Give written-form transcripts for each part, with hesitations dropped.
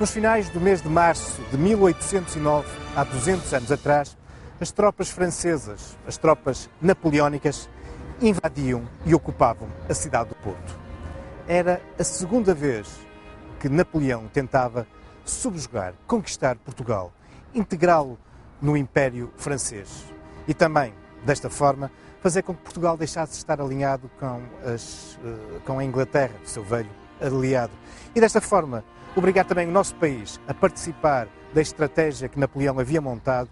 Nos finais do mês de março de 1809, há 200 anos atrás, as tropas francesas, as tropas napoleónicas, invadiam e ocupavam a cidade do Porto. Era a segunda vez que Napoleão tentava subjugar, conquistar Portugal, integrá-lo no Império Francês e também, desta forma, fazer com que Portugal deixasse de estar alinhado com a Inglaterra, o seu velho aliado. E desta forma, obrigar também o nosso país a participar da estratégia que Napoleão havia montado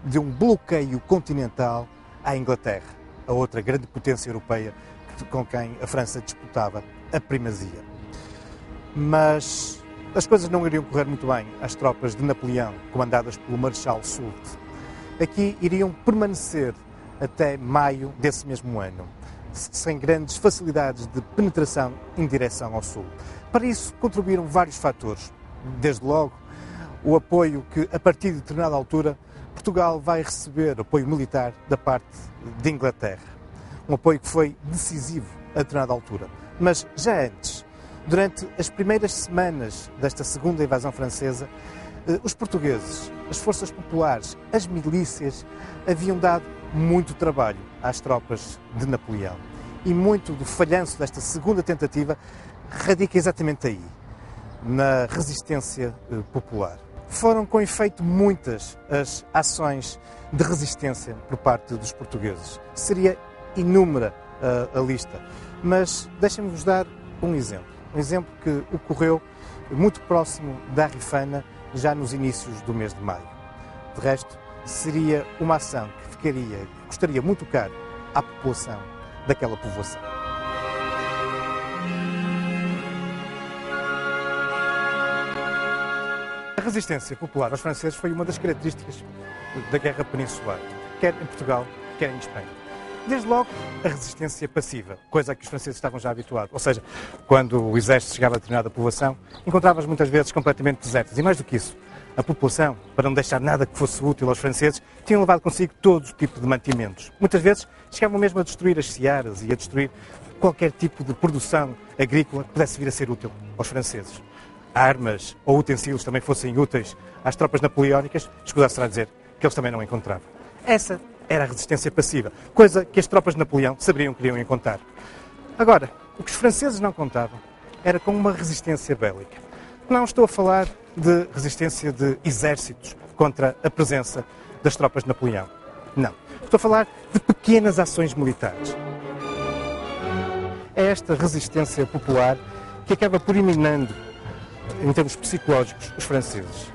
de um bloqueio continental à Inglaterra, a outra grande potência europeia com quem a França disputava a primazia. Mas as coisas não iriam correr muito bem às tropas de Napoleão, comandadas pelo Marechal Soult. Aqui iriam permanecer até maio desse mesmo ano, sem grandes facilidades de penetração em direção ao sul. Para isso contribuíram vários fatores. Desde logo, o apoio que, a partir de determinada altura, Portugal vai receber apoio militar da parte de Inglaterra. Um apoio que foi decisivo a determinada altura. Mas já antes, durante as primeiras semanas desta segunda invasão francesa, os portugueses, as forças populares, as milícias, haviam dado muito trabalho às tropas de Napoleão. E muito do falhanço desta segunda tentativa radica exatamente aí, na resistência popular. Foram com efeito muitas as ações de resistência por parte dos portugueses. Seria inúmera a lista, mas deixem-me-vos dar um exemplo. Um exemplo que ocorreu muito próximo da Rifana, já nos inícios do mês de maio. De resto, seria uma ação que custaria muito caro à população daquela povoação. A resistência popular aos franceses foi uma das características da Guerra Peninsular, quer em Portugal, quer em Espanha. Desde logo, a resistência passiva, coisa a que os franceses estavam já habituados. Ou seja, quando o exército chegava a determinada povoação, encontrava-as muitas vezes completamente desertas. E mais do que isso, a população, para não deixar nada que fosse útil aos franceses, tinham levado consigo todo o tipo de mantimentos. Muitas vezes chegavam mesmo a destruir as searas e a destruir qualquer tipo de produção agrícola que pudesse vir a ser útil aos franceses. Armas ou utensílios também fossem úteis às tropas napoleónicas, escusar-se-á dizer que eles também não encontravam. Essa era a resistência passiva, coisa que as tropas de Napoleão saberiam que iriam encontrar. Agora, o que os franceses não contavam era com uma resistência bélica. Não estou a falar de resistência de exércitos contra a presença das tropas de Napoleão. Não. Estou a falar de pequenas ações militares. É esta resistência popular que acaba por eliminando, em termos psicológicos, os franceses.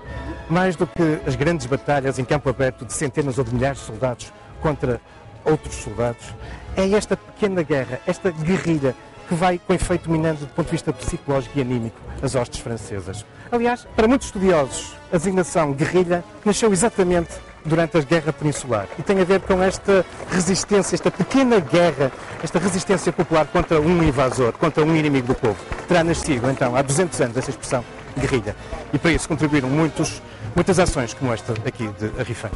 Mais do que as grandes batalhas em campo aberto de centenas ou de milhares de soldados contra outros soldados, é esta pequena guerra, esta guerrilha, que vai com efeito minando do ponto de vista psicológico e anímico as hostes francesas. Aliás, para muitos estudiosos, a designação guerrilha nasceu exatamente durante a Guerra Peninsular e tem a ver com esta resistência, esta pequena guerra, esta resistência popular contra um invasor, contra um inimigo do povo. Terá nascido, então, há 200 anos, essa expressão guerrilha. E para isso contribuíram muitas ações como esta aqui de Arifana.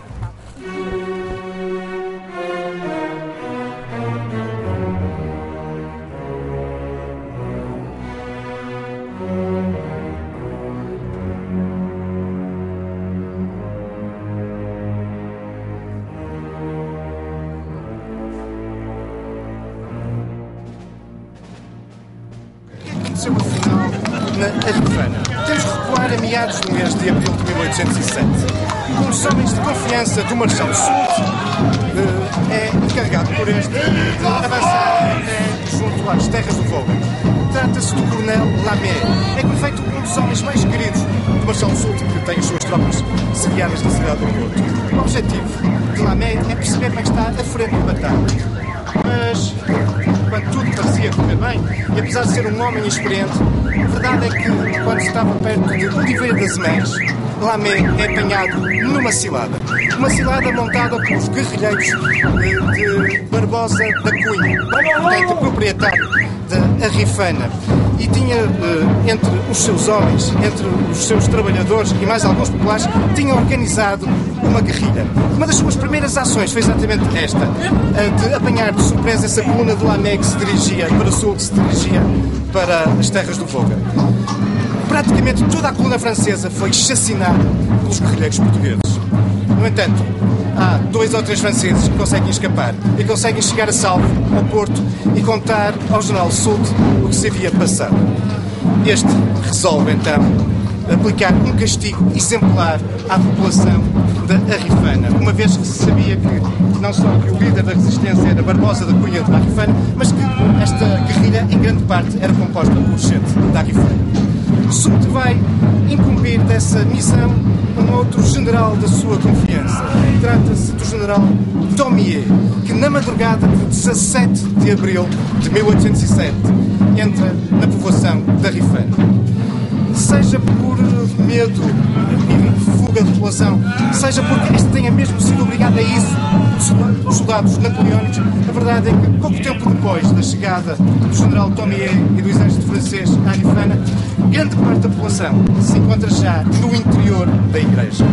Na Arifana. Temos que recuar a meados do mês de abril de 1807. Os homens de confiança do Marechal Soult é encarregado por este de avançar junto às terras do Volga. Trata-se do coronel Lamé. É com efeito um dos homens mais queridos do Marechal Soult, que tem as suas tropas sediadas na cidade do Porto. O objetivo de Lamé é perceber como é que está a frente de batalha. Mas, quando tudo parecia correr bem, e apesar de ser um homem experiente, a verdade é que, quando se estava perto de Oliveira das Mães, Lamé é apanhado numa cilada. Uma cilada montada pelos guerrilheiros de Barbosa da Cunha, portanto, proprietário da Arifana. E tinha, entre os seus homens, entre os seus trabalhadores e mais alguns populares, tinha organizado uma guerrilha. Uma das suas primeiras ações foi exatamente esta, a de apanhar de surpresa essa coluna do Lamé que se dirigia para o sul, que se dirigia para as terras do Volga. praticamente toda a coluna francesa foi chacinada pelos guerrilheiros portugueses. No entanto, há 2 ou 3 franceses que conseguem escapar e conseguem chegar a salvo ao Porto e contar ao general Soult o que se havia passado. Este resolve, então, aplicar um castigo exemplar à população da Arrifana, uma vez que se sabia que não só que o líder da resistência era Barbosa da Cunha da Arrifana, mas que esta guerrilha, em grande parte, era composta por gente da Arrifana. Soult vai incumbir dessa missão um outro general da sua confiança. Trata-se do general Daumier, que na madrugada de 17 de abril de 1807 entra na povoação da Arrifana. Seja por medo e fuga de população, seja porque este tenha mesmo sido obrigado a isso, os soldados napoleónicos, a verdade é que pouco tempo depois da chegada do general Daumier e do exército francês à Arrifana, grande parte da população se encontra já no interior da igreja.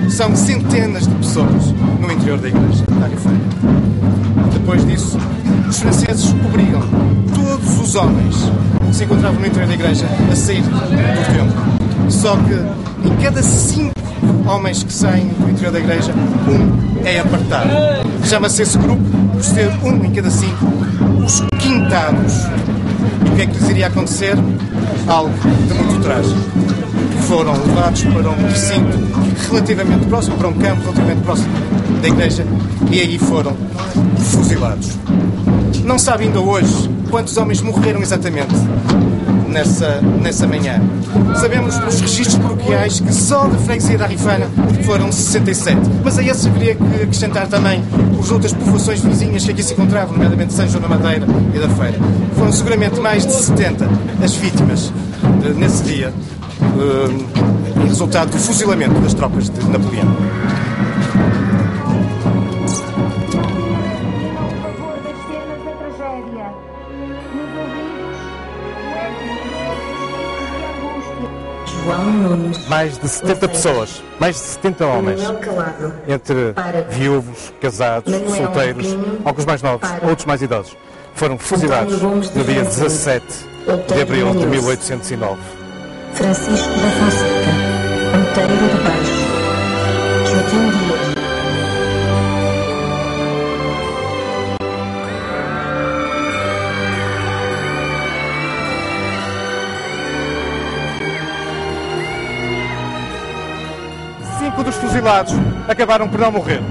São centenas de pessoas no interior da igreja da Arrifana. Depois disso, os franceses obrigam todos os homens que se encontravam no interior da igreja a sair do templo. Só que em cada 5 homens que saem do interior da igreja, um é apartado. Chama-se esse grupo, por ser um em cada 5, os quintados. E o que é que lhes iria acontecer? Algo de muito trágico. Foram levados para um recinto relativamente próximo, para um campo relativamente próximo da igreja, e aí foram fuzilados. Não sabe ainda hoje quantos homens morreram exatamente nessa manhã. Sabemos pelos registros paroquiais que só da freguesia da Arrifana foram 67. Mas a esses haveria que acrescentar também as outras povoações vizinhas que aqui se encontravam, nomeadamente São João da Madeira e da Feira. Foram seguramente mais de 70 as vítimas nesse dia, em resultado do fuzilamento das tropas de Napoleão. Mais de 70 pessoas, mais de 70 homens, entre viúvos, casados, solteiros, alguns mais novos, outros mais idosos, foram fuzilados no dia 17 de abril de 1809. Francisco da Fonseca, Monteiro de Baixo, Joaquim Dias. Dos fuzilados acabaram por não morrer.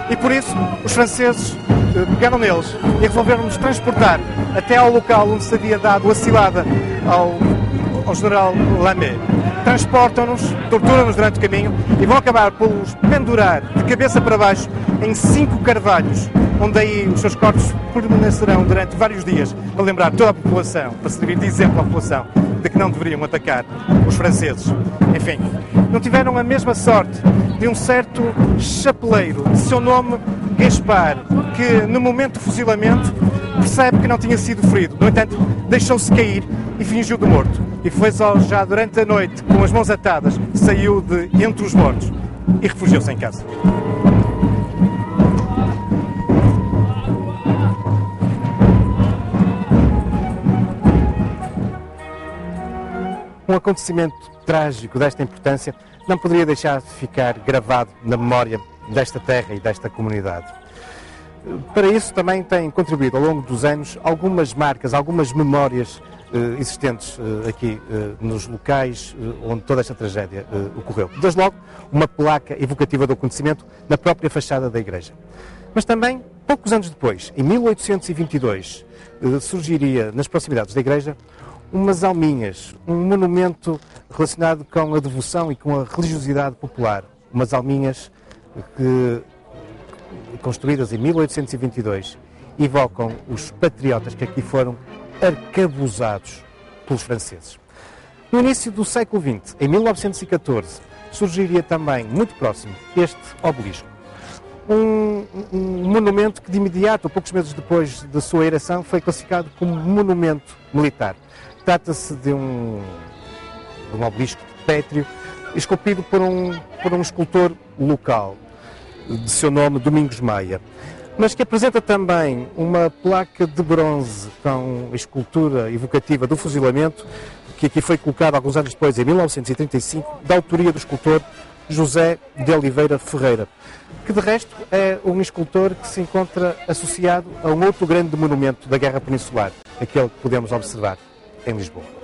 E por isso os franceses pegaram neles e resolveram-nos transportar até ao local onde se havia dado a cilada ao general Lamé. Transportam-nos, torturam-nos durante o caminho e vão acabar por os pendurar de cabeça para baixo em 5 carvalhos, onde aí os seus corpos permanecerão durante vários dias para lembrar toda a população, para servir de exemplo à população de que não deveriam atacar os franceses. Enfim, não tiveram a mesma sorte de um certo chapeleiro, de seu nome Gaspar, que no momento do fuzilamento percebe que não tinha sido ferido. No entanto, deixou-se cair e fingiu de morto. E foi só já durante a noite, com as mãos atadas, saiu de entre os mortos e refugiou-se em casa. Um acontecimento trágico desta importância não poderia deixar de ficar gravado na memória desta terra e desta comunidade. Para isso também têm contribuído ao longo dos anos algumas marcas, algumas memórias existentes aqui nos locais onde toda esta tragédia ocorreu. Desde logo, uma placa evocativa do acontecimento na própria fachada da igreja. Mas também, poucos anos depois, em 1822, surgiria nas proximidades da igreja umas alminhas, um monumento relacionado com a devoção e com a religiosidade popular. Umas alminhas que, construídas em 1822, evocam os patriotas que aqui foram arcabuzados pelos franceses. No início do século XX, em 1914, surgiria também, muito próximo, este obelisco. Um monumento que de imediato, poucos meses depois da sua ereção, foi classificado como monumento militar. Trata-se de um obelisco pétreo, esculpido por um escultor local, de seu nome Domingos Maia. mas que apresenta também uma placa de bronze com a escultura evocativa do fuzilamento, que aqui foi colocada alguns anos depois, em 1935, da autoria do escultor José de Oliveira Ferreira, que de resto é um escultor que se encontra associado a um outro grande monumento da Guerra Peninsular, aquele que podemos observar em Lisboa.